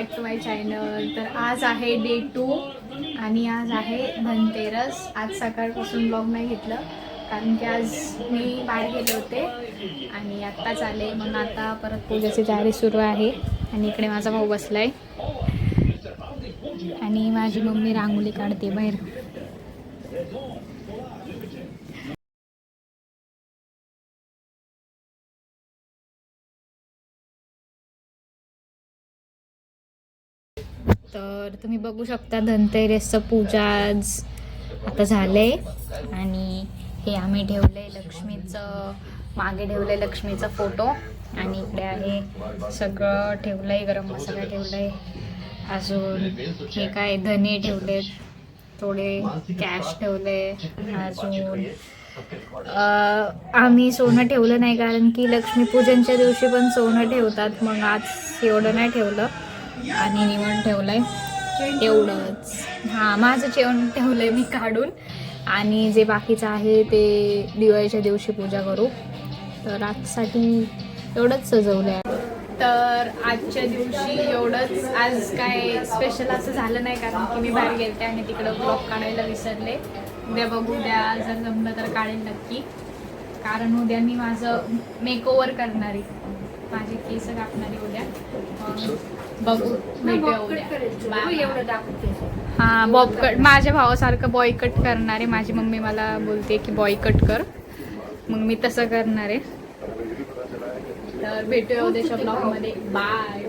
Back to my channel. तर आज आहे डे 2 आणि आज आहे धनतेरस. आज सकाळपासून ब्लॉग नाही घेतलं कारण की आज मी बाहेर गेले होते आणि आत्ताच आले. मग आता परत पूजेची तयारी सुरू आहे आणि इकडे माझा भाऊ बसलाय आणि माझी मम्मी रांगोळी काढते बाहेर. तर तुम्ही बघू शकता धनतेरसचं पूजा आज आता झालंय आणि हे आम्ही ठेवलंय लक्ष्मीचं, मागे ठेवलंय लक्ष्मीचा फोटो आणि इकडे आहे सगळं ठेवलंय, गरम मसाला ठेवलाय, अजून हे काय धने ठेवलेत, थोडे कॅश ठेवले, अजून आम्ही सोनं ठेवलं नाही कारण की लक्ष्मीपूजनच्या दिवशी पण सोनं ठेवतात, मग आज एवढं नाही ठेवलं आणि निवड ठेवलंय एवढंच. हां, माझं जेवण ठेवलंय मी काढून आणि जे बाकीचं आहे ते दिवाळीच्या दिवशी पूजा करू. तर आजसाठी एवढंच सजवलं आहे. तर आजच्या दिवशी एवढंच. आज काय स्पेशल असं झालं नाही कारण की मी बाहेर गेलते आणि तिकडं ब्लॉग काढायला विसरले. उद्या बघू, उद्या जर जमलं तर काढेल नक्की, कारण उद्या मी माझं मेकओव्हर करणारी, माझे केस कापणारी उद्या. बघू, भेटूया उद्या. हां, बॉब कट माझ्या भावासारखं बॉय कट करणार आहे. माझी मम्मी मला बोलते की बॉय कट कर, मग मी तसं करणार आहे. तर भेटूया उद्याच्या ब्लॉगमध्ये. बाय.